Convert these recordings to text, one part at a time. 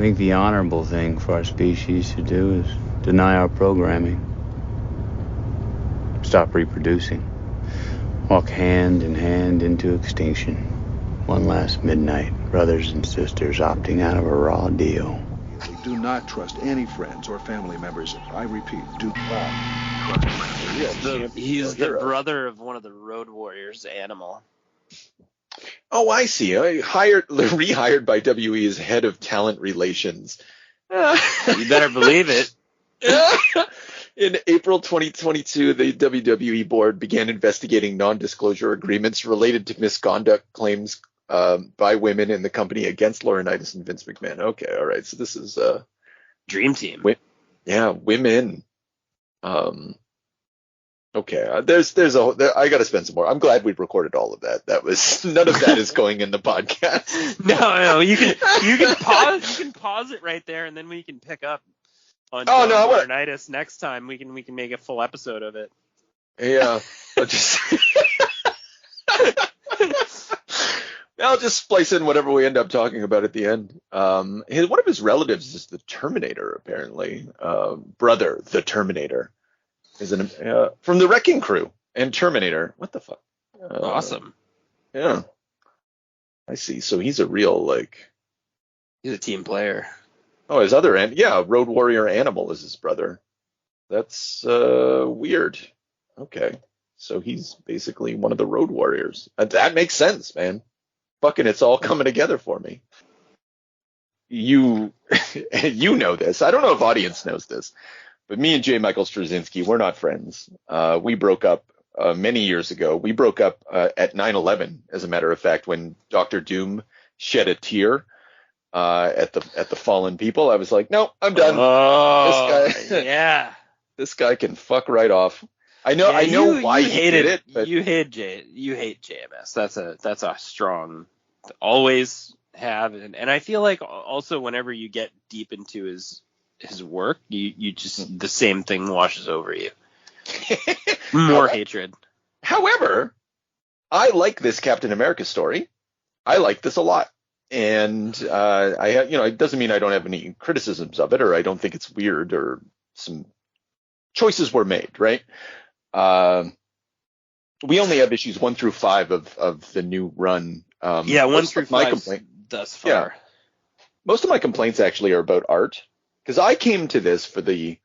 think the honorable thing for our species to do is deny our programming. Stop reproducing. Walk hand in hand into extinction. One last midnight, brothers and sisters opting out of a raw deal. Do not trust any friends or family members. I repeat, do not trust friends. He's the brother of one of the Road Warriors, Animal. Oh, I see. Rehired by WE as head of talent relations. You better believe it. In April 2022, the WWE board began investigating non-disclosure agreements related to misconduct claims by women in the company against Laurinaitis and Vince McMahon. Okay, all right. So this is Dream Team. Women. Okay, I got to spend some more. I'm glad we recorded all of that. That was none of that is going in the podcast. No, you can pause it right there, and then we can pick up on Laurinaitis next time. We can make a full episode of it. Yeah, I'll just splice in whatever we end up talking about at the end. One of his relatives is the Terminator, apparently. Brother, the Terminator, is from the Wrecking Crew and Terminator. What the fuck? Awesome. Yeah, I see. So he's a real he's a team player. Oh, his other end, yeah, Road Warrior Animal is his brother. That's weird. Okay, so he's basically one of the Road Warriors. That makes sense, man. Fucking, it's all coming together for me. You know this. I don't know if audience knows this, but me and J. Michael Straczynski, we're not friends. We broke up many years ago. We broke up at 9/11, as a matter of fact, when Dr. Doom shed a tear at the fallen people. I was like, no, I'm done. Oh, this guy, yeah. This guy can fuck right off. I know why he did it. But you hate JMS. That's a strong, always have, and I feel like also whenever you get deep into his work, you just the same thing washes over you. More hatred. However, I like this Captain America story. I like this a lot. And it doesn't mean I don't have any criticisms of it, or I don't think it's weird, or some choices were made, right? We only have issues 1 through 5 of the new run. 1 through 5 thus far. Yeah, most of my complaints actually are about art, because I came to this for the.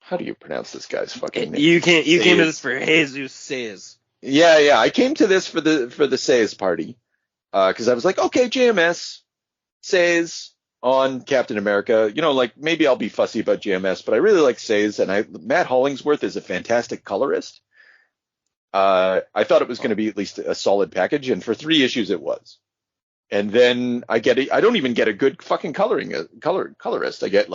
How do you pronounce this guy's fucking name? You came to this for Jesus Says. Yeah. I came to this for the Says party. Because I was like, okay, JMS Says on Captain America. Maybe I'll be fussy about JMS, but I really like Says, and Matt Hollingsworth is a fantastic colorist. I thought it was going to be at least a solid package, and for 3 issues it was. And then I don't even get a good fucking colorist. I get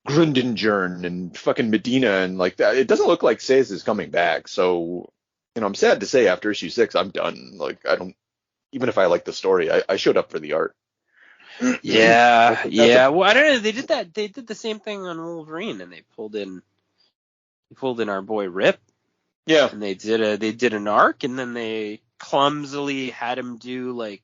Grundenjern and fucking Medina and like that. It doesn't look like Says is coming back. So, I'm sad to say after issue 6, I'm done. Even if I like the story, I showed up for the art. Yeah. Well, I don't know. They did that. They did the same thing on Wolverine, and they pulled in our boy Rip. Yeah. And they did an arc, and then they clumsily had him do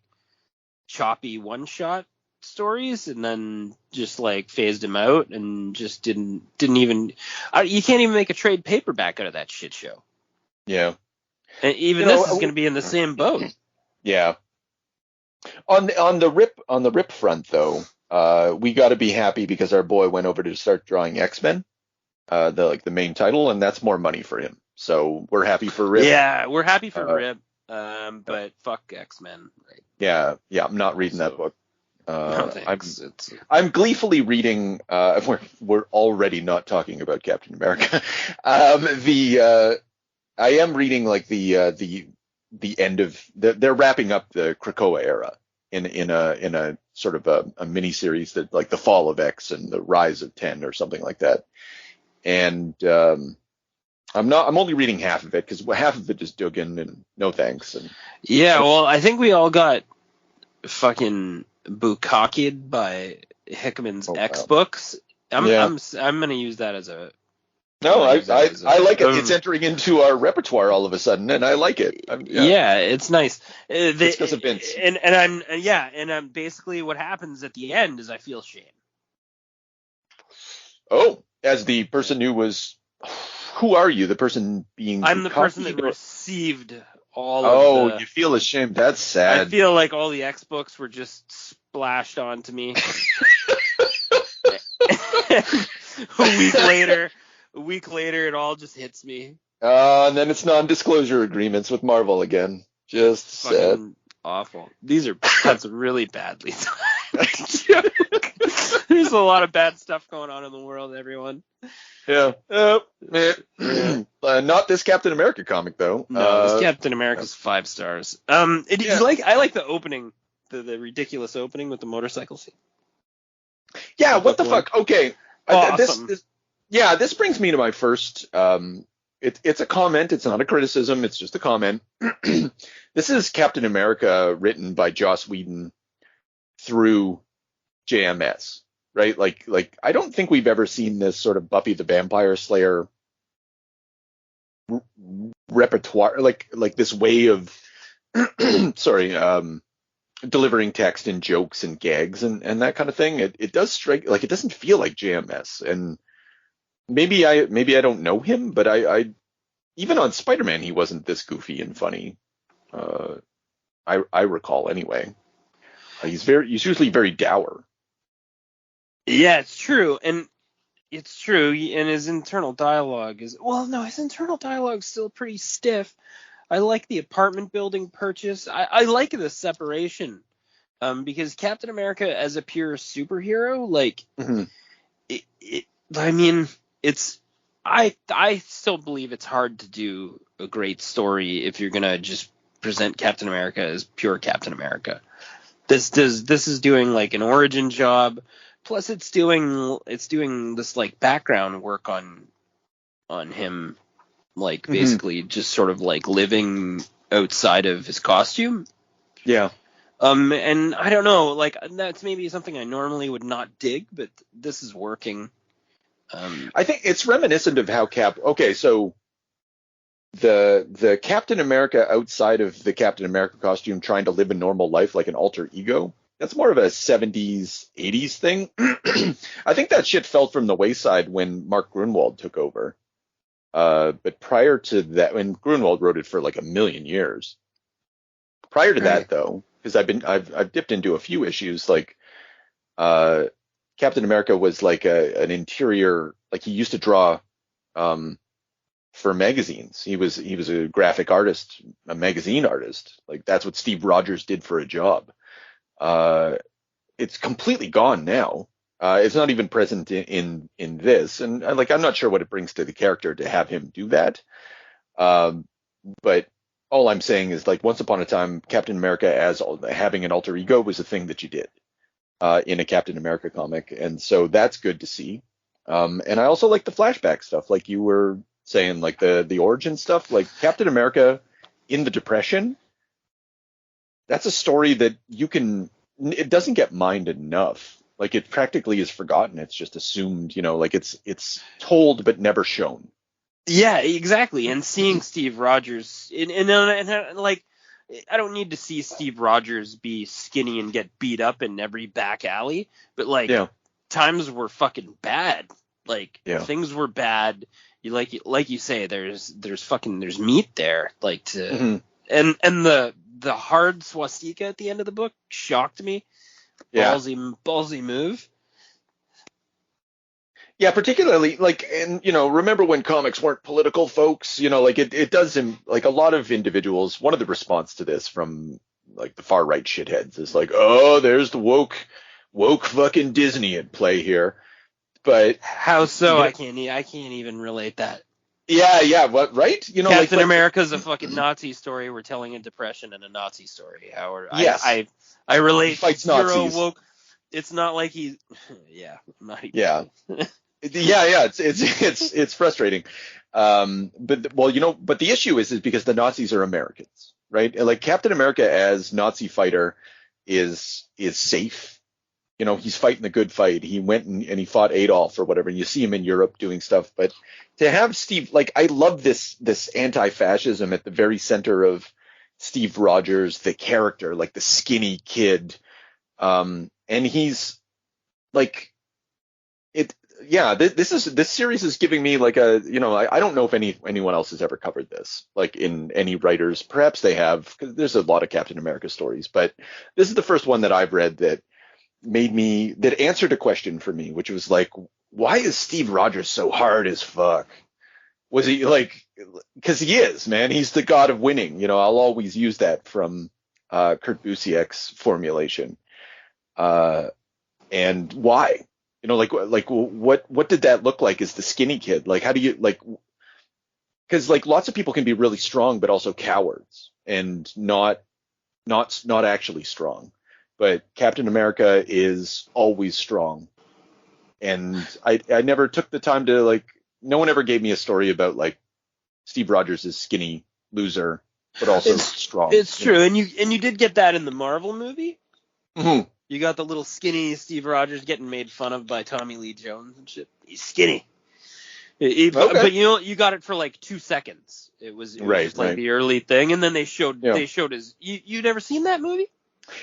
choppy one-shot stories, and then just phased him out, and just didn't even. You can't even make a trade paperback out of that shit show. Yeah. And even this is going to be in the same boat. Yeah. On the Rip front though, we got to be happy because our boy went over to start drawing X-Men, the main title, and that's more money for him. So we're happy for Rip. Yeah, we're happy for Rip. But fuck X-Men. Right? Yeah, I'm not reading that book. No thanks. I'm gleefully reading. We're already not talking about Captain America. I am reading the end of they're wrapping up the Krakoa era in a sort of a mini series that the fall of X and the rise of 10 or something like that. And I'm only reading half of it because half of it is Duggan and no thanks. And well, I think we all got fucking bukkakied by Hickman's X books. I'm gonna use that as a No, I that was, I like it. It's entering into our repertoire all of a sudden, and I like it. Yeah, it's nice. It's because of Vince. And I'm basically what happens at the end is I feel shame. Oh, as the person who was, who are you? The person being. I'm the person that copied? received all Oh, of the. you feel ashamed. That's sad. I feel like all the X books were just splashed onto me. A week later, it all just hits me. And then it's non-disclosure agreements with Marvel again. Just sad. Fucking awful. That's really badly done. There's a lot of bad stuff going on in the world, everyone. Yeah. Not this Captain America comic though. No, this Captain America's 5 stars. I like the opening, the ridiculous opening with the motorcycle scene. Yeah, what the fuck? Okay. Awesome. This brings me to my first. It's a comment. It's not a criticism. It's just a comment. This is Captain America written by Joss Whedon through JMS, right? Like I don't think we've ever seen this sort of Buffy the Vampire Slayer repertoire, like this way of delivering text and jokes and gags and that kind of thing. It does strike, like, it doesn't feel like JMS. And maybe I don't know him, but I even on Spider-Man he wasn't this goofy and funny. I recall anyway. He's usually very dour. Yeah, it's true. And his internal dialogue is still pretty stiff. I like the apartment building purchase. I like the separation. Because Captain America as a pure superhero, like, I still believe it's hard to do a great story if you're gonna just present Captain America as pure Captain America. This is doing like an origin job, plus it's doing this like background work on him, like basically just sort of like living outside of his costume. Yeah. And I don't know, like, that's maybe something I normally would not dig, but this is working. I think it's reminiscent of how so the Captain America outside of the Captain America costume trying to live a normal life like an alter ego, that's more of a 70s, 80s thing. I think that shit fell from the wayside when Mark Gruenwald took over. But prior to that, when Gruenwald wrote it for like a million years. Prior to that, though, because I've dipped into a few issues, like Captain America was like an interior, like he used to draw for magazines. He was a graphic artist, a magazine artist. Like that's what Steve Rogers did for a job. It's completely gone now. It's not even present in this, and like I'm not sure what it brings to the character to have him do that. But all I'm saying is, like, once upon a time, Captain America as having an alter ego was a thing that you did in a Captain America comic, and so that's good to see. And I also like the flashback stuff, like you were saying, like the origin stuff, like Captain America in the Depression. That's a story that it doesn't get mined enough. Like it practically is forgotten. It's just assumed, like it's told but never shown. Yeah, exactly. And seeing Steve Rogers, and like, I don't need to see Steve Rogers be skinny and get beat up in every back alley, but like, times were fucking bad. Like, things were bad. Like you say, there's meat there. Like and the hard swastika at the end of the book shocked me. Ballsy move. Yeah, particularly like, and remember when comics weren't political, folks? Like it does like a lot of individuals. One of the response to this from like the far right shitheads is like, oh, there's the woke fucking Disney at play here. But how so? I can't even relate that. Yeah, what, right? Captain America's a fucking Nazi story. We're telling a Depression and a Nazi story. I relate. Fights Nazis. Woke. It's not like he. Yeah, not even. Yeah. It's frustrating. But the issue is because the Nazis are Americans, right? Like Captain America as Nazi fighter is safe he's fighting the good fight. He went and he fought Adolf or whatever, and you see him in Europe doing stuff. But to have Steve, like, I love this anti-fascism at the very center of Steve Rogers, the character, like the skinny kid. And he's like, this series is giving me like I don't know if anyone else has ever covered this, like in any writers. Perhaps they have, because there's a lot of Captain America stories, but this is the first one that I've read that answered a question for me, which was like, why is Steve Rogers so hard as fuck? Was he like, because he is, man, he's the god of winning. I'll always use that from Kurt Busiek's formulation. And why? Like what did that look like as the skinny kid? Like, how do you, like, because like lots of people can be really strong, but also cowards and not actually strong. But Captain America is always strong. And I never took the time to, like, no one ever gave me a story about like Steve Rogers is skinny loser, but also strong. It's true. And you did get that in the Marvel movie. Mm-hmm. You got the little skinny Steve Rogers getting made fun of by Tommy Lee Jones and shit. He's skinny. Okay. But you got it for like 2 seconds. It was just like the early thing, and then they showed his. You never seen that movie?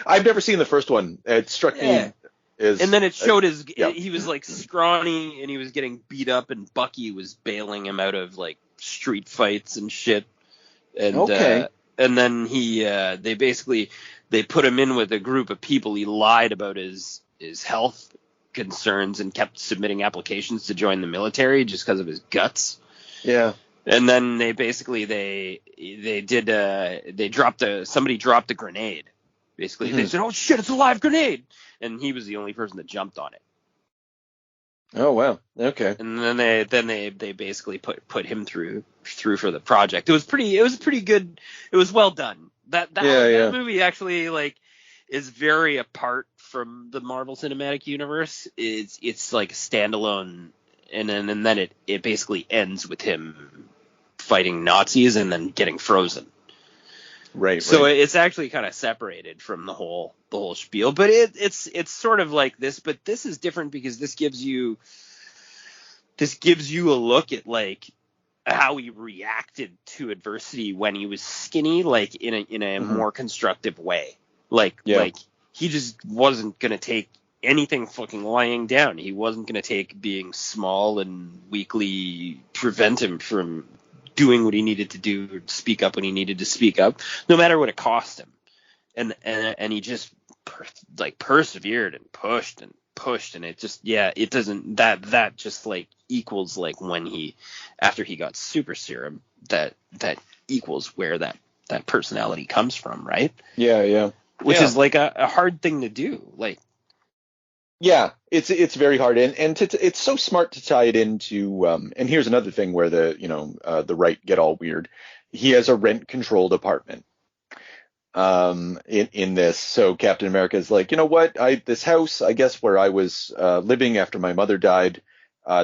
I've never seen the first one. It struck me as, and then it showed he was like scrawny and he was getting beat up, and Bucky was bailing him out of like street fights and shit. And and then they put him in with a group of people. He lied about his health concerns and kept submitting applications to join the military just because of his guts. Yeah. And then somebody dropped a grenade. Basically, They said, "Oh shit, it's a live grenade," and he was the only person that jumped on it. Oh wow, okay. And then they basically put him through for the project. It was pretty good. It was well done. That movie actually like is very apart from the Marvel Cinematic Universe. It's like a standalone, and then it basically ends with him fighting Nazis and then getting frozen. Right. So it's actually kind of separated from the whole spiel, but it's sort of like this, but this is different because this gives you a look at like how he reacted to adversity when he was skinny, like in a more constructive way. Like he just wasn't gonna take anything fucking lying down. He wasn't gonna take being small and weakly prevent him from doing what he needed to do, speak up when he needed to speak up, no matter what it cost him. And he just persevered and pushed, and it just, it doesn't, that just like equals like when after he got super serum, that equals where that personality comes from, right? Yeah. Which is like a hard thing to do. Like, yeah, it's very hard, and it's so smart to tie it into. And here's another thing where the right get all weird. He has a rent-controlled apartment. In this, so Captain America is like, you know what? This house, I guess, where I was living after my mother died,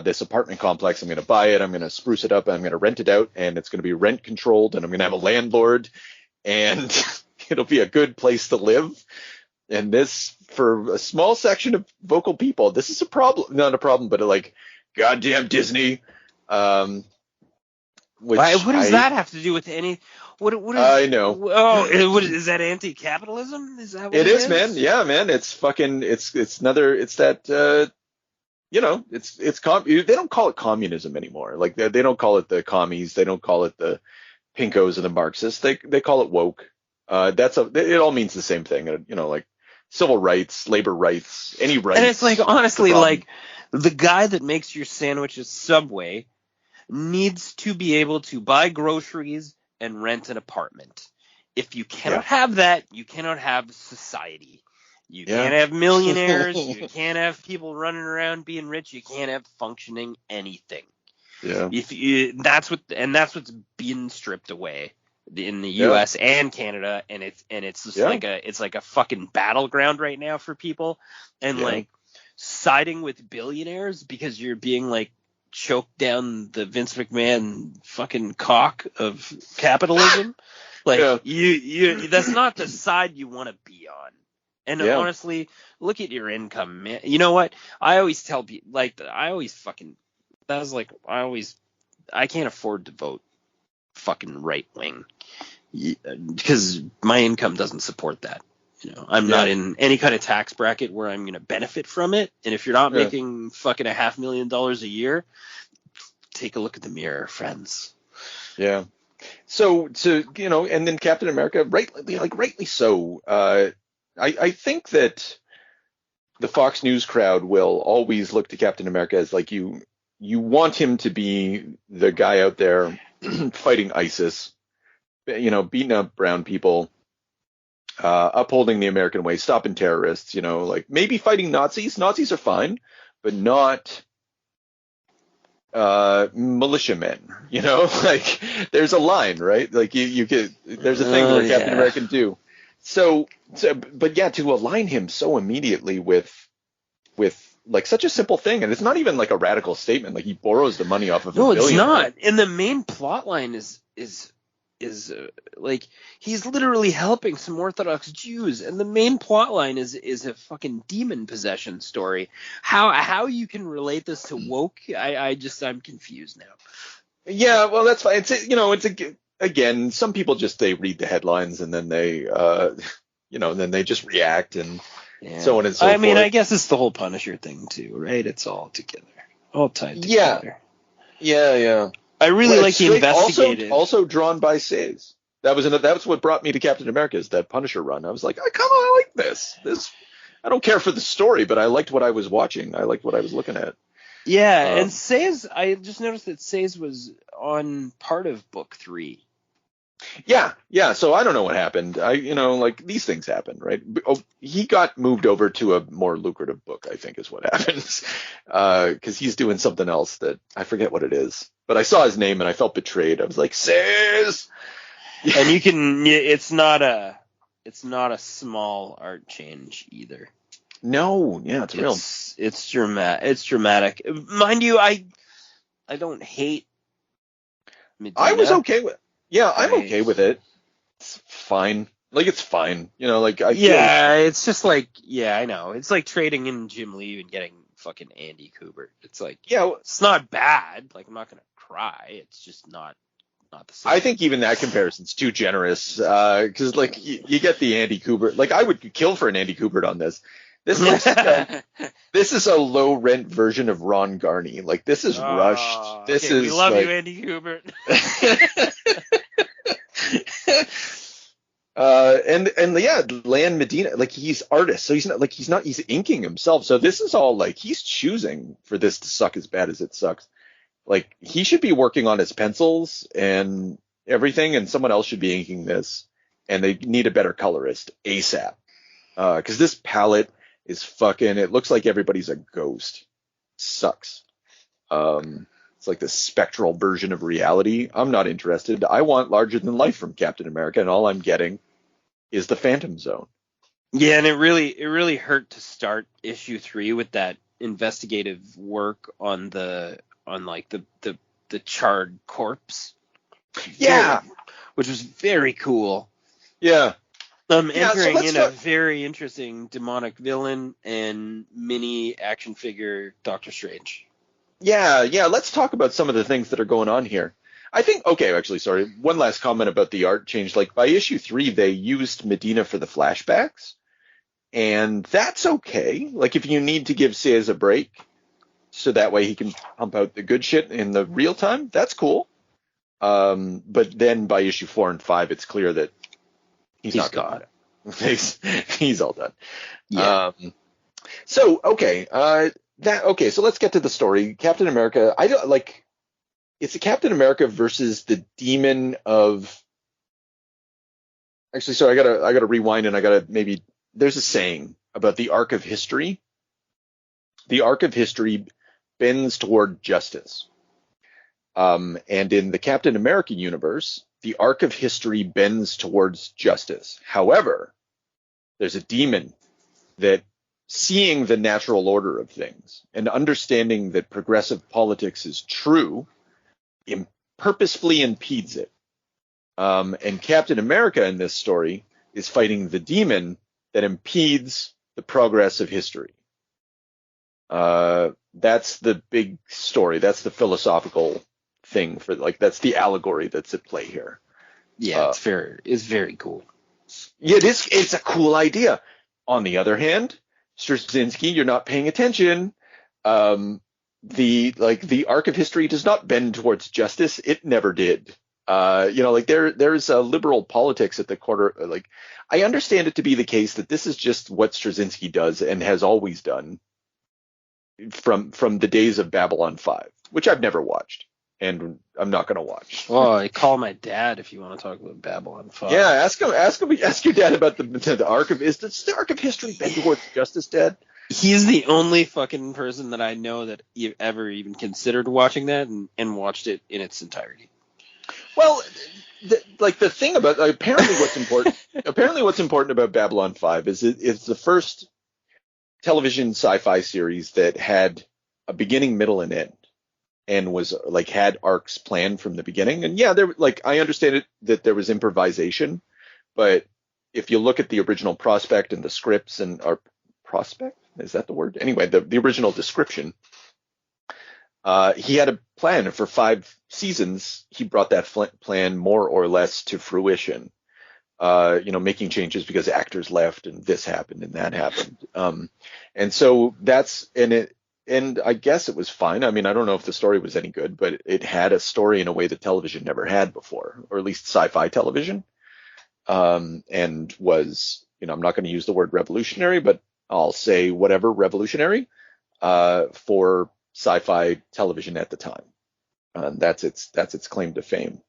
this apartment complex, I'm going to buy it. I'm going to spruce it up. I'm going to rent it out, and it's going to be rent-controlled, and I'm going to have a landlord, and it'll be a good place to live. And this, for a small section of vocal people, this is a problem. Not a problem, but like, goddamn Disney. What does that have to do with any? What is, I know. Oh, is that anti-capitalism? Is that what it is, man? Yeah, man. It's fucking. It's another. It's that. They don't call it communism anymore. Like they don't call it the commies. They don't call it the pinkos and the Marxists. They call it woke. It all means the same thing. Like civil rights, labor rights, any rights. And it's like, honestly, like the guy that makes your sandwich at Subway needs to be able to buy groceries and rent an apartment. If you cannot have that, you cannot have society. You can't have millionaires. You can't have people running around being rich. You can't have functioning anything. Yeah. That's what's been stripped away in the U.S. and Canada, and it's just like a fucking battleground right now for people, and like siding with billionaires because you're being like choked down the Vince McMahon fucking cock of capitalism. Like you that's not the side you want to be on. And Yeah. honestly, look at your income, man. You know what? I always tell people, like, I can't afford to vote fucking right wing because my income doesn't support that. I'm not in any kind of tax bracket where I'm going to benefit from it. And if you're not making fucking $500,000 a year, take a look at the mirror, friends. Yeah. So and then Captain America, rightly so. I think that the Fox News crowd will always look to Captain America as like you want him to be the guy out there fighting ISIS, beating up brown people, upholding the American way, stopping terrorists, like maybe fighting Nazis. Nazis are fine, but not militiamen, like there's a line, right? Like you could, there's a thing where Captain America can do. So, but yeah, to align him so immediately with like such a simple thing, and it's not even like a radical statement. Like he borrows the money off of a billionaire. No, it's not. And the main plot line is like he's literally helping some Orthodox Jews, and the main plot line is a fucking demon possession story. How you can relate this to woke? I'm confused now. Yeah, well, that's fine. Again, some people they read the headlines and then they then they just react and so on and so forth. I mean, I guess it's the whole Punisher thing too, right? It's all together, all tied together. Yeah. I really like the investigative. Also drawn by Says. That's what brought me to Captain America, is that Punisher run. I was like, I like this. I don't care for the story, but I liked what I was watching. I liked what I was looking at. Yeah, and Says, I just noticed that Says was on part of book 3. Yeah. So I don't know what happened. Like these things happen, right? He got moved over to a more lucrative book, I think, is what happens, because he's doing something else that I forget what it is. But I saw his name and I felt betrayed. I was like, Says. And it's not a small art change either. No, yeah, it's real. It's dramatic. Mind you, I don't hate Medina. I was okay with. Yeah, I'm okay with it. It's fine. Like it's fine. It's just like I know. It's like trading in Jim Lee and getting fucking Andy Kubert. It's like it's not bad. Like I'm not gonna cry. It's just not the same. I think even that comparison's too generous. Because like you get the Andy Kubert. Like I would kill for an Andy Kubert on this. This is a low rent version of Ron Garney. Like this is rushed. This is. We love you, Andy Kubert. Land Medina, like he's artist, so he's inking himself. So this is all like he's choosing for this to suck as bad as it sucks. Like he should be working on his pencils and everything, and someone else should be inking this. And they need a better colorist ASAP, because this palette is fucking. It looks like everybody's a ghost. Sucks. It's like the spectral version of reality. I'm not interested. I want larger than life from Captain America, and all I'm getting is the Phantom Zone. Yeah, and it really hurt to start issue 3 with that investigative work on the charred corpse. Yeah, which was very cool. Yeah. Entering in a very interesting demonic villain and mini action figure Doctor Strange. Yeah. Let's talk about some of the things that are going on here. I think, one last comment about the art change. Like by issue 3, they used Medina for the flashbacks, and that's okay. Like if you need to give Says a break, so that way he can pump out the good shit in the real time, that's cool. But then by issue 4 and 5, it's clear that he's not gone. He's all done. Yeah. So let's get to the story. Captain America. It's a Captain America versus the demon of. Actually, sorry, I gotta rewind and there's a saying about the arc of history. The arc of history bends toward justice. And in the Captain America universe, the arc of history bends towards justice. However, there's a demon that, seeing the natural order of things and understanding that progressive politics is true, purposefully impedes it. And Captain America in this story is fighting the demon that impedes the progress of history. That's the big story. That's the philosophical thing for, like, that's the allegory that's at play here. Yeah, it's very cool. Yeah, it's a cool idea. On the other hand, Straczynski, you're not paying attention. The arc of history does not bend towards justice. It never did. Like there's a liberal politics at the quarter. Like, I understand it to be the case that this is just what Straczynski does and has always done from the days of Babylon 5, which I've never watched and I'm not going to watch. Well, I call my dad if you want to talk about Babylon 5. Yeah, ask your dad about the arc of, does the arc of history bend towards justice, Dad? He's the only fucking person that I know that ever even considered watching that and watched it in its entirety. Well, the thing about, apparently what's important about Babylon 5 is it's the first television sci-fi series that had a beginning, middle, and end, and was like had arcs planned from the beginning. And yeah, I understand it that there was improvisation, but if you look at the original prospect and the scripts and our prospect, is that the word? Anyway, the original description, he had a plan for 5 seasons. He brought that plan more or less to fruition, making changes because actors left and this happened and that happened. And so and I guess it was fine. I mean, I don't know if the story was any good, but it had a story in a way that television never had before, or at least sci-fi television. And was, I'm not going to use the word revolutionary, but I'll say whatever, revolutionary, for sci-fi television at the time. That's its claim to fame.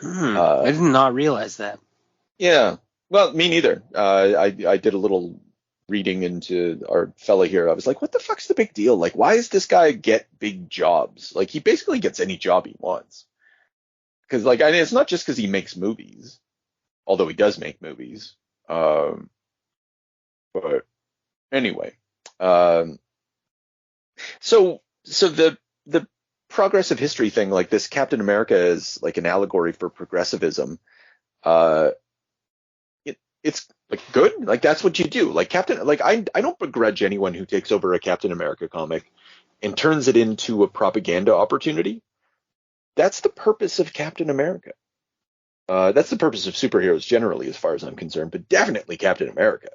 I did not realize that. Yeah. Well, me neither. I did a little reading into our fella here. I was like, what the fuck's the big deal? Like, why does this guy get big jobs? Like, he basically gets any job he wants. Because, it's not just because he makes movies, although he does make movies. But anyway, so the progressive history thing, like this Captain America is like an allegory for progressivism. It's like good, like that's what you do. Like I don't begrudge anyone who takes over a Captain America comic and turns it into a propaganda opportunity. That's the purpose of Captain America. That's the purpose of superheroes generally, as far as I'm concerned, but definitely Captain America.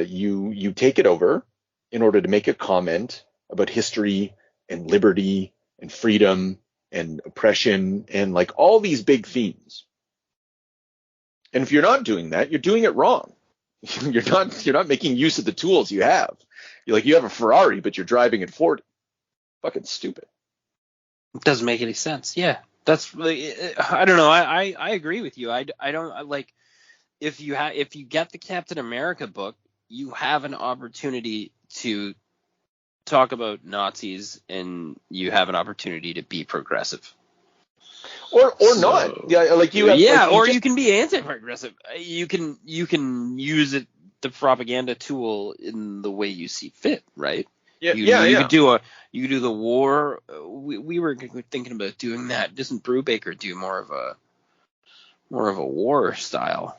You take it over in order to make a comment about history and liberty and freedom and oppression and like all these big themes. And if you're not doing that, you're doing it wrong. You're not making use of the tools you have. You have a Ferrari, but you're driving at 40. Fucking stupid. It doesn't make any sense. Yeah, that's really, I don't know. I agree with you. I don't like, if you get the Captain America book, you have an opportunity to talk about Nazis and you have an opportunity to be progressive. Or not. Yeah, like you have, yeah, like, or you can be anti-progressive. You can use it, the propaganda tool, in the way you see fit, right? Yeah, you could do the war. We were thinking about doing that. Doesn't Brubaker do more of a war style?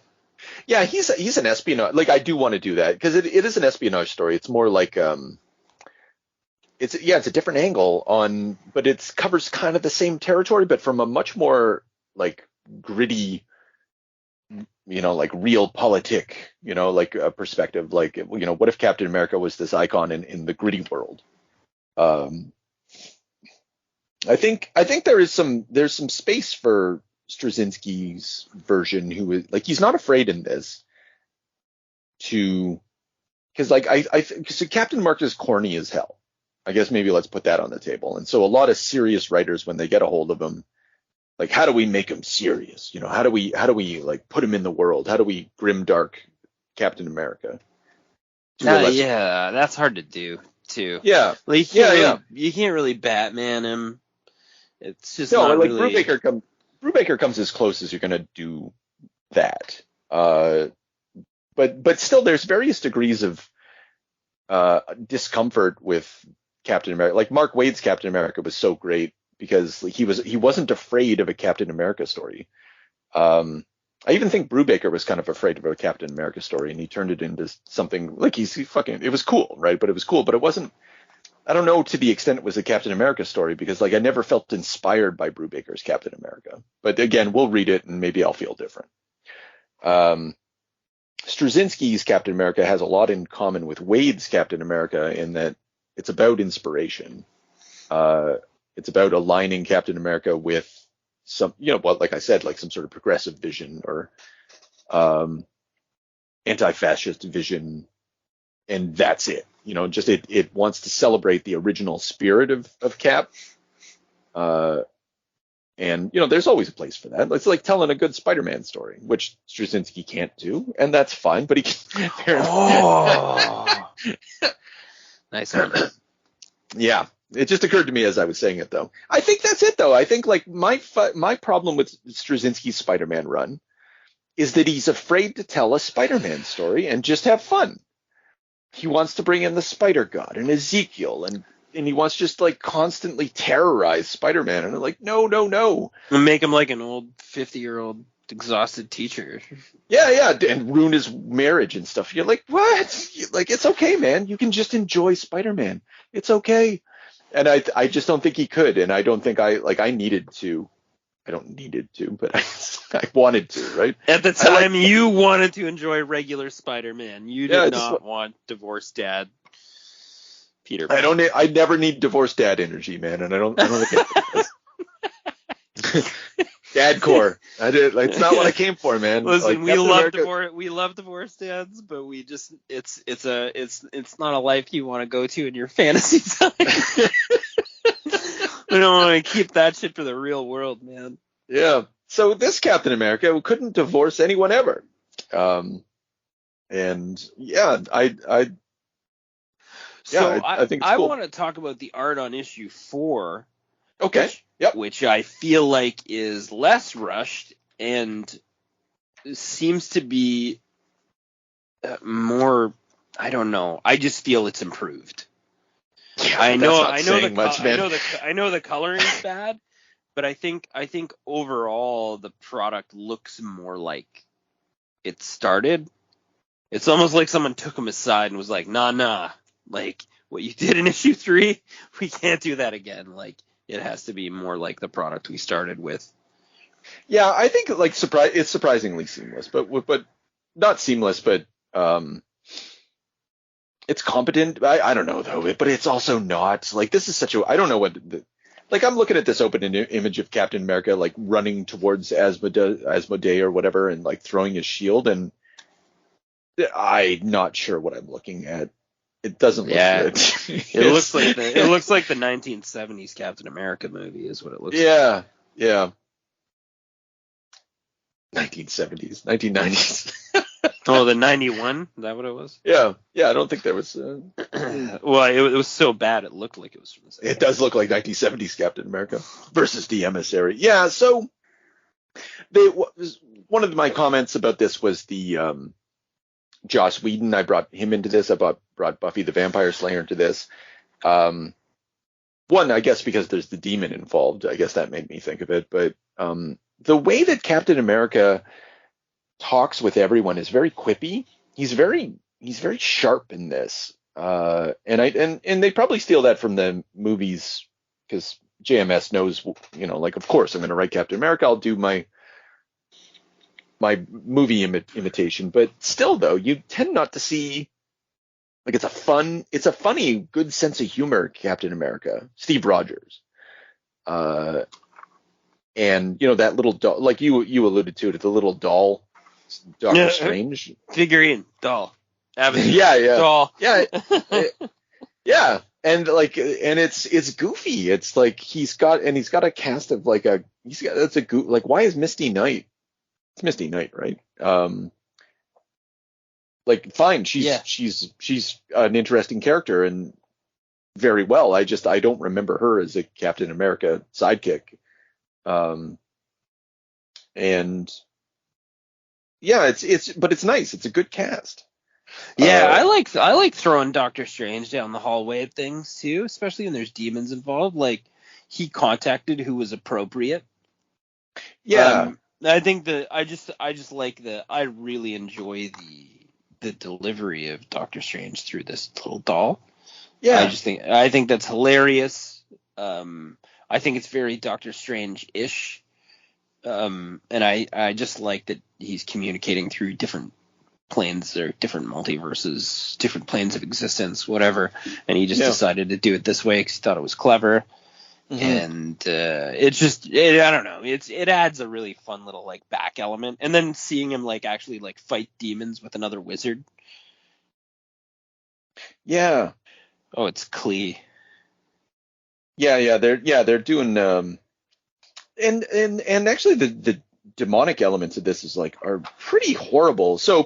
Yeah, he's an espionage. Like, I do want to do that because it is an espionage story. It's more like it's a different angle on, but it covers kind of the same territory, but from a much more like gritty, like real politic, like a perspective. Like, what if Captain America was this icon in the gritty world? I think there's some space for Straczynski's version, who is like, he's not afraid in this because so Captain America is corny as hell. I guess maybe let's put that on the table. And so a lot of serious writers, when they get a hold of him, like, how do we make him serious? How do we like put him in the world? How do we grimdark Captain America? Yeah, that's hard to do too. Yeah, like, you can't really Batman him. It's just no, not like really... Brubaker comes as close as you're gonna do that. But still, there's various degrees of discomfort with Captain America. Like, Mark Waid's Captain America was so great because he wasn't afraid of a Captain America story. I even think Brubaker was kind of afraid of a Captain America story, and he turned it into something like it was cool, right? But it was cool, but it wasn't. I don't know to the extent it was a Captain America story, because like I never felt inspired by Brubaker's Captain America. But again, we'll read it and maybe I'll feel different. Straczynski's Captain America has a lot in common with Wade's Captain America in that it's about inspiration. It's about aligning Captain America with some, like I said, like some sort of progressive vision or anti-fascist vision, and that's it. Just it wants to celebrate the original spirit of Cap. And there's always a place for that. It's like telling a good Spider-Man story, which Straczynski can't do, and that's fine. But he can. Oh, nice one. Yeah, it just occurred to me as I was saying it, though. I think that's it, though. I think like my problem with Straczynski's Spider-Man run is that he's afraid to tell a Spider-Man story and just have fun. He wants to bring in the Spider God and Ezekiel, and he wants to just like constantly terrorize Spider-Man. And I'm like, no. And make him like an old 50-year-old exhausted teacher. Yeah, and ruin his marriage and stuff. You're like, what? Like, it's okay, man. You can just enjoy Spider-Man. It's okay. And I just don't think he could. And I don't think I needed to. I don't needed to, but I wanted to, right? At the time, you wanted to enjoy regular Spider-Man. You did not want divorced dad Peter Parker. I never need divorced dad energy, man, and I don't think it. Dad core. It's not what I came for, man. Listen, we love divorced dads, but we just it's not a life you want to go to in your fantasy time. We don't want to keep that shit for the real world, man. Yeah. So this Captain America couldn't divorce anyone ever. And yeah, I think it's cool. I want to talk about the art on issue 4. Okay. Which I feel like is less rushed and seems to be more. I don't know. I just feel it's improved. Yeah, I know the coloring is bad, but I think overall the product looks more like it started. It's almost like someone took him aside and was like, nah, like what you did in issue 3, we can't do that again. Like it has to be more like the product we started with. Yeah, I think like it's surprisingly seamless, but not seamless, but it's competent. I don't know though, but it's also not like this is such a. I don't know what. Like I'm looking at this open image of Captain America like running towards Asmodee or whatever, and like throwing his shield, and I'm not sure what I'm looking at. It doesn't look good. It looks like the 1970s Captain America movie is what it looks like. Yeah. 1970s, 1990s. Oh, the 91? Is that what it was? Yeah. I don't think there was. Well, it was so bad it looked like it was from the 70s. It does look like 1970s Captain America versus the Emissary. Yeah. So, one of my comments about this was the Joss Whedon. I brought him into this. I brought Buffy the Vampire Slayer into this. One, I guess because there's the demon involved. I guess that made me think of it. But the way that Captain America talks with everyone is very quippy. He's very sharp in this, and they probably steal that from the movies because JMS knows, like of course I'm going to write Captain America. I'll do my movie imitation, but still though you tend not to see like it's a funny, good sense of humor Captain America, Steve Rogers, and that little doll, like you alluded to it, the little doll. Doctor Strange figurine doll. Yeah. Doll. Yeah. And it's goofy. It's like he's got a cast of like why is Misty Knight? It's Misty Knight, right? Like fine, she's an interesting character and very well. I don't remember her as a Captain America sidekick. And yeah, but it's nice. It's a good cast. Yeah, I like throwing Doctor Strange down the hallway at things too, especially when there's demons involved. Like he contacted who was appropriate. Yeah, I think I just like I really enjoy the delivery of Doctor Strange through this little doll. Yeah. I think that's hilarious. I think it's very Doctor Strange-ish. And I just like that he's communicating through different planes or different multiverses, different planes of existence, whatever. And he just decided to do it this way because he thought it was clever. Mm-hmm. And I don't know. It adds a really fun little like back element. And then seeing him like actually like fight demons with another wizard. Yeah. Oh, it's Klee. Yeah. They're doing and actually the demonic elements of this are pretty horrible. So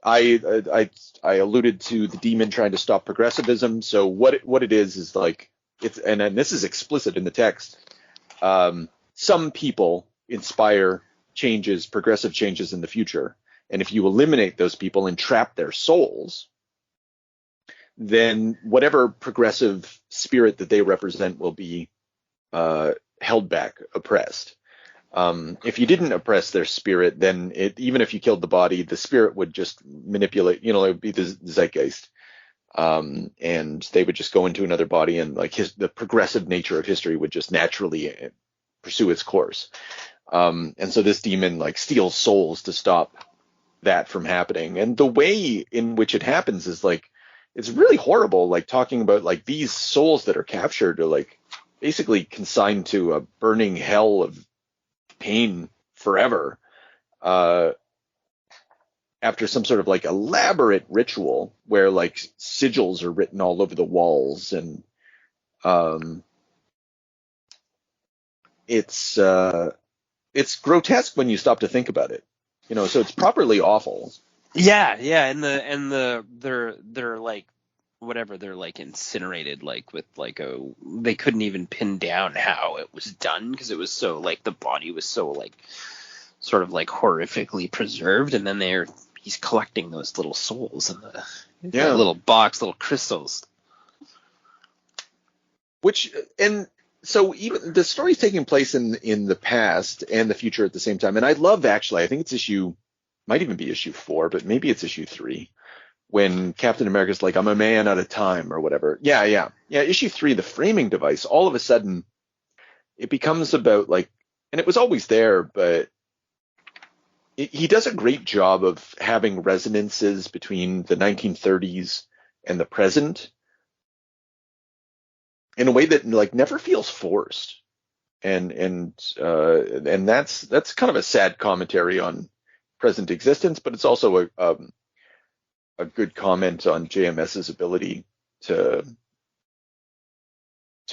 I alluded to the demon trying to stop progressivism. So what it is like and this is explicit in the text. Some people inspire progressive changes in the future, and if you eliminate those people and trap their souls, then whatever progressive spirit that they represent will be held back, oppressed. If you didn't oppress their spirit, then even if you killed the body, the spirit would just manipulate, it would be the zeitgeist. And they would just go into another body, and like the progressive nature of history would just naturally pursue its course. And so this demon like steals souls to stop that from happening. And the way in which it happens is like, it's really horrible, like talking about like these souls that are captured are like basically consigned to a burning hell of pain forever, after some sort of like elaborate ritual where like sigils are written all over the walls, and it's grotesque when you stop to think about it, so it's properly awful. Yeah, and they're like whatever, they're like incinerated, like with like they couldn't even pin down how it was done because it was so like the body was so like sort of like horrifically preserved, and then he's collecting those little souls in the little box, little crystals. And so even the story's taking place in the past and the future at the same time. And I love, actually, I think it's might even be issue 4, but maybe it's issue 3, when Captain America's like, I'm a man out of time or whatever. Yeah. Issue 3, the framing device, all of a sudden it becomes about like, and it was always there, but he does a great job of having resonances between the 1930s and the present in a way that like never feels forced. And that's kind of a sad commentary on present existence, but it's also a good comment on JMS's ability to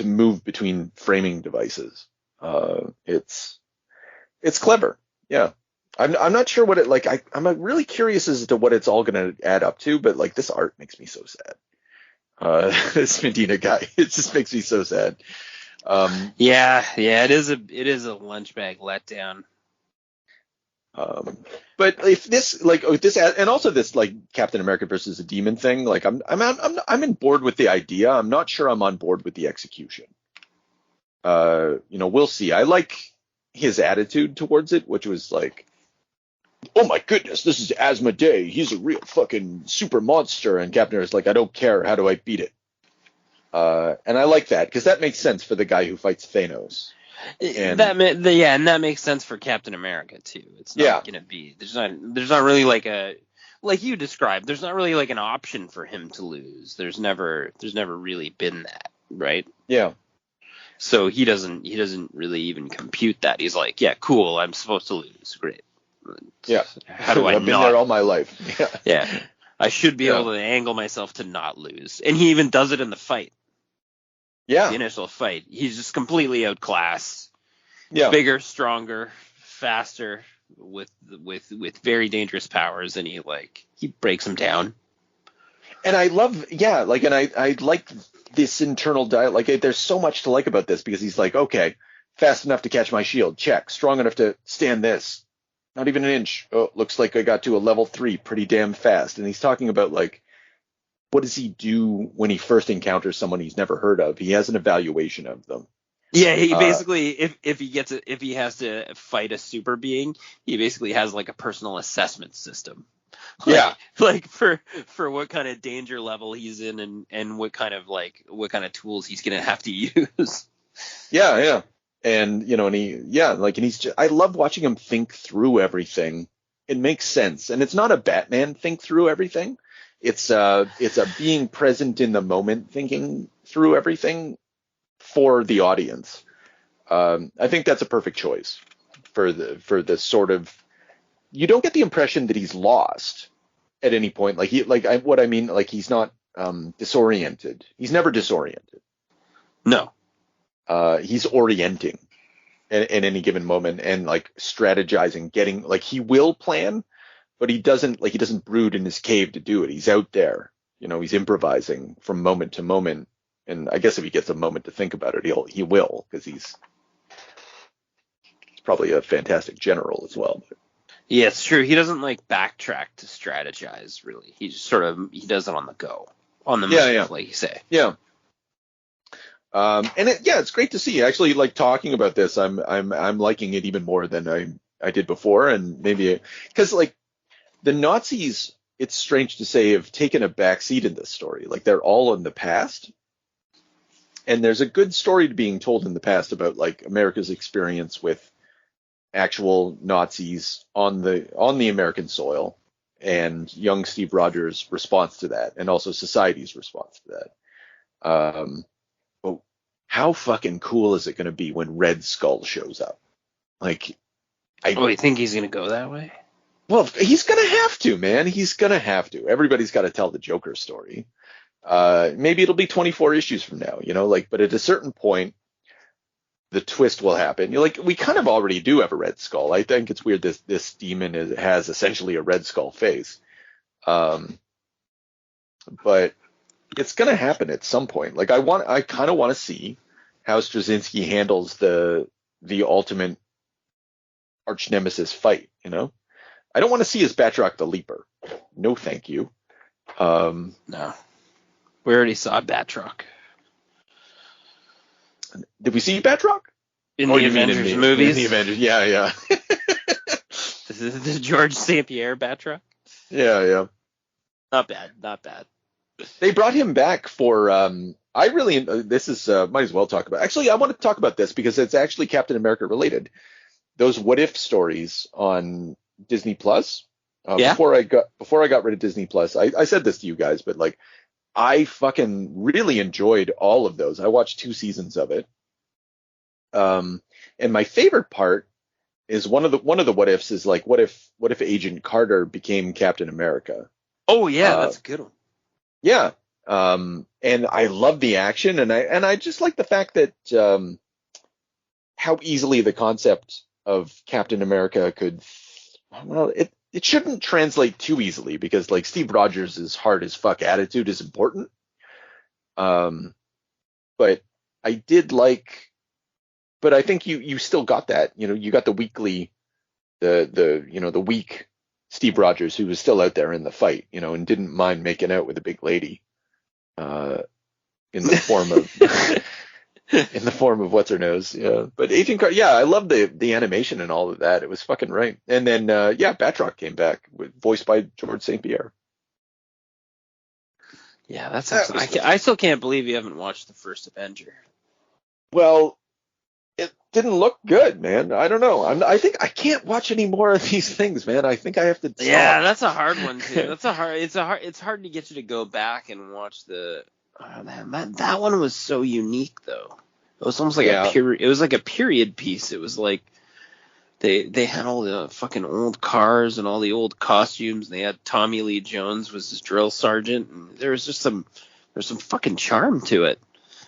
move between framing devices. It's clever. Yeah. I'm not sure what it like. I'm really curious as to what it's all going to add up to, but like this art makes me so sad. This Medina guy, it just makes me so sad. Yeah, it is a lunch bag letdown. But if this and also this like Captain America versus a demon thing, like I'm on board with the idea. I'm not sure I'm on board with the execution. We'll see. I like his attitude towards it, which was like, oh my goodness, this is Asmodee. He's a real fucking super monster. And Captain is like, I don't care. How do I beat it? And I like that because that makes sense for the guy who fights Thanos. And that makes sense for Captain America too. It's not gonna be there's not really like you described. There's not really like an option for him to lose. There's never really been that, right? Yeah. So he doesn't really even compute that. He's like, yeah, cool. I'm supposed to lose. Great. Yeah. How do I I've been there all my life. Yeah. Yeah. I should be able to angle myself to not lose. And he even does it in the fight. Yeah. The initial fight. He's just completely outclassed. Yeah. Bigger, stronger, faster, with very dangerous powers, and he breaks him down. And I love, I like this internal dialogue. Like, there's so much to like about this because he's like, okay, fast enough to catch my shield, check. Strong enough to stand this. Not even an inch. Oh, looks like I got to a level 3 pretty damn fast. And he's talking about, like, what does he do when he first encounters someone he's never heard of? He has an evaluation of them. Yeah, he basically, if he has to fight a super being, he basically has like a personal assessment system. Like for what kind of danger level he's in and what kind of tools he's gonna have to use. Yeah. And I love watching him think through everything. It makes sense, and it's not a Batman think through everything. It's a being present in the moment, thinking through everything for the audience. I think that's a perfect choice for the sort of. You don't get the impression that he's lost at any point. He's not disoriented. He's never disoriented. No. He's orienting in any given moment and like strategizing, getting like he will plan, but he doesn't brood in his cave to do it. He's out there, he's improvising from moment to moment. And I guess if he gets a moment to think about it, he will, because he's probably a fantastic general as well. Yeah, it's true. He doesn't like backtrack to strategize really. He just he does it on the go, on the move, like you say. Yeah. It's great to see. Actually, like talking about this, I'm liking it even more than I did before, and maybe because like the Nazis, it's strange to say, have taken a backseat in this story. Like they're all in the past, and there's a good story being told in the past about like America's experience with actual Nazis on the American soil, and young Steve Rogers' response to that, and also society's response to that. But how fucking cool is it going to be when Red Skull shows up? Like, you think he's going to go that way? Well, he's going to have to, man. He's going to have to. Everybody's got to tell the Joker story. Maybe it'll be 24 issues from now, but at a certain point, the twist will happen. We kind of already do have a Red Skull. I think it's weird this demon has essentially a Red Skull face. But it's going to happen at some point. Like I kind of want to see how Straczynski handles the ultimate arch nemesis fight, I don't want to see his Batroc the Leaper. No, thank you. No. We already saw Batroc. Did we see Batroc? In the Avengers movies? In the Avengers, yeah. This is the George St. Pierre Batroc? Yeah. Not bad. They brought him back for, this is, might as well talk about, actually, I want to talk about this because it's actually Captain America related. Those what if stories on Disney Plus. Before I got rid of Disney Plus, I said this to you guys, but like, I fucking really enjoyed all of those. I watched 2 seasons of it. And my favorite part is one of the what ifs is like, what if Agent Carter became Captain America? Oh yeah, that's a good one. Yeah. And I love the action, and I just like the fact that how easily the concept of Captain America could, well, it shouldn't translate too easily because like Steve Rogers' hard as fuck attitude is important. But I did like, but I think you still got that, you got the weak Steve Rogers who was still out there in the fight, and didn't mind making out with a big lady, in the form of what's her nose. Yeah. But Agent Carter, I love the animation and all of that. It was fucking right. And then, Batroc came back voiced by George St. Pierre. Yeah, that's I still can't believe you haven't watched the first Avenger. Well, it didn't look good, man. I don't know. I think I can't watch any more of these things, man. I think I have to stop. Yeah, that's a hard one too. It's hard to get you to go back and watch the. Oh, man, that one was so unique though. It was almost like it was like a period piece. It was like they had all the fucking old cars and all the old costumes. They had Tommy Lee Jones was his drill sergeant, and there's some fucking charm to it.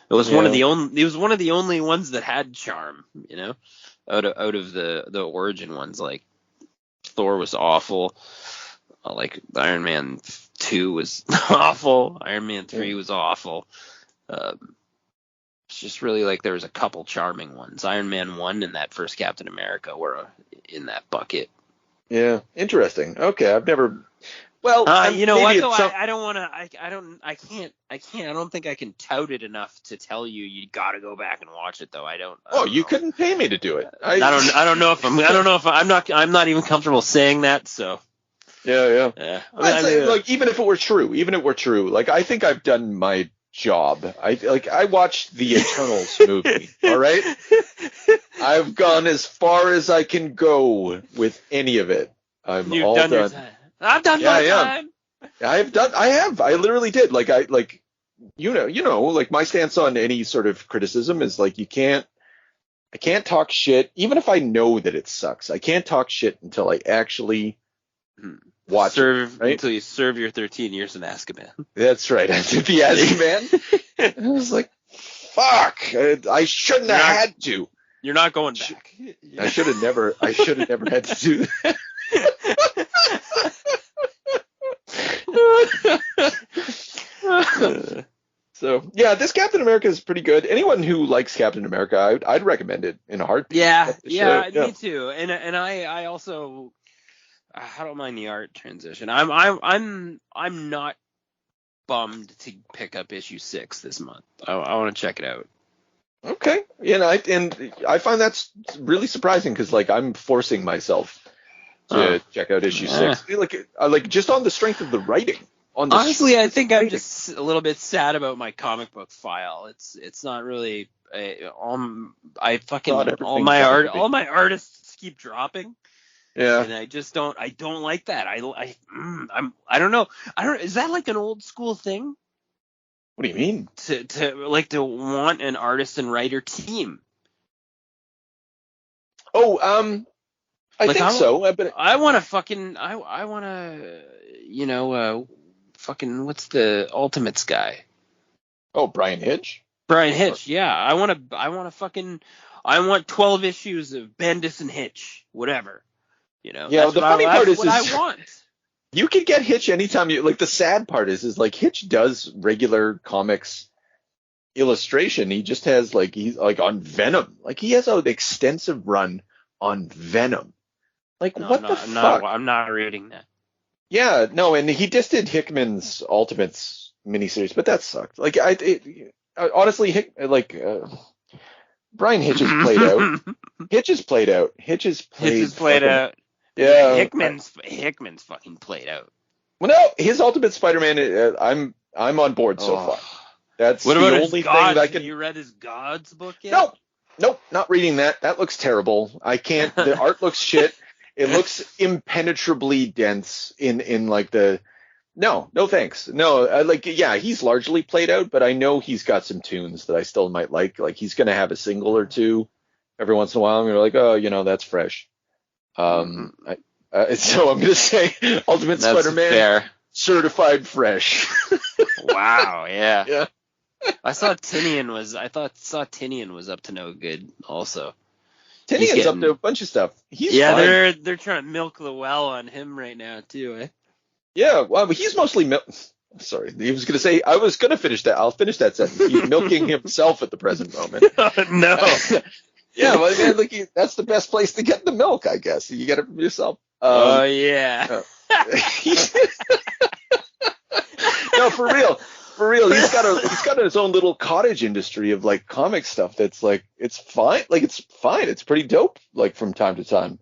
It was one of the only ones that had charm, out of the origin ones. Like Thor was awful. Like Iron Man 2 was awful. Iron Man 3 was awful. It's just really like there was a couple charming ones. Iron Man 1 and that first Captain America were in that bucket. Yeah, interesting. Okay, Well, You know what maybe though? it's I don't want to. I can't. I don't think I can tout it enough to tell you got to go back and watch it though. I don't you know. couldn't pay me to do it. I don't know if I'm not even comfortable saying that. So. Yeah. Yeah. I'd say, like, even if it were true, like, I think I've done my job. I watched the Eternals movie. All right, I've gone as far as I can go with any of it. You've done your time. I've done my time. I literally did. Like, like, my stance on any sort of criticism is like, I can't talk shit, even if I know that it sucks. I can't talk shit until I actually watch it, right? Until you serve your 13 years in Azkaban. That's right. I did the Azkaban. I was like, fuck, I shouldn't have had to. You're not going back. I should have never had to do that. So yeah, this Captain America is pretty good. Anyone who likes Captain America, I'd recommend it in a heartbeat. Yeah, me too. And I also, I don't mind the art transition. I'm not bummed to pick up issue 6 this month. I want to check it out. Okay, I find that's really surprising because, like, I'm forcing myself to check out issue 6. Like just on the strength of the writing. Honestly, I think I'm just a little bit sad about my comic book file. It's not really all my artists keep dropping. Yeah. And I don't like that. I don't know. Is that like an old school thing? What do you mean? To want an artist and writer team. Oh, I think so. I want to fucking what's the Ultimates guy? Oh, Brian Hitch? Brian Hitch, yeah. I want 12 issues of Bendis and Hitch, whatever. Yeah, the funny part is I want. You can get Hitch anytime you like. The sad part is like Hitch does regular comics illustration. He just has he's on Venom. Like, he has an extensive run on Venom. Like, what the fuck? I'm not reading that. Yeah, no, and he just did Hickman's Ultimates miniseries, but that sucked. Like, honestly, Brian Hitch is played out. Hitch is played out. Yeah, Hickman's fucking played out. Well, no, his Ultimate Spider-Man. I'm on board so far. That's what the about only thing that I can. You read his Gods book yet? Nope, not reading that. That looks terrible. I can't. The art looks shit. It looks impenetrably dense in like the. No thanks. No, he's largely played out, but I know he's got some tunes that I still might like. Like, he's gonna have a single or two every once in a while, and you're like, oh, that's fresh. So I'm gonna say Ultimate Spider-Man, fair. Certified fresh. Wow, yeah. Yeah. I thought Tinian was up to no good also. Tinian's up to a bunch of stuff. He's fine. They're trying to milk the well on him right now too, eh? Yeah, well, he's mostly sorry, he was gonna say, I was gonna finish that. I'll finish that sentence. He's milking himself at the present moment. No. Yeah, well, man, that's the best place to get the milk, I guess. You get it from yourself. Yeah. No, for real. He's got his own little cottage industry of like comic stuff that's like, it's fine. Like, it's fine. It's pretty dope. Like, from time to time,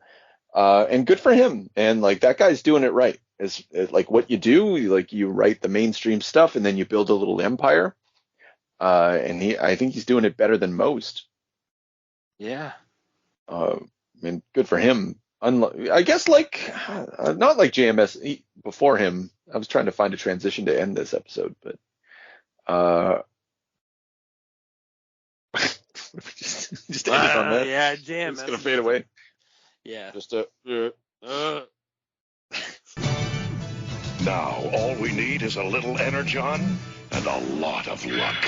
and good for him. And like, that guy's doing it right. It's like what you do. You write the mainstream stuff, and then you build a little empire. And I think he's doing it better than most. Yeah. And good for him. I guess not like JMS before him. I was trying to find a transition to end this episode, but just end it on that. Yeah, JMS. It's gonna fade away. Yeah. Just Now all we need is a little energon and a lot of luck.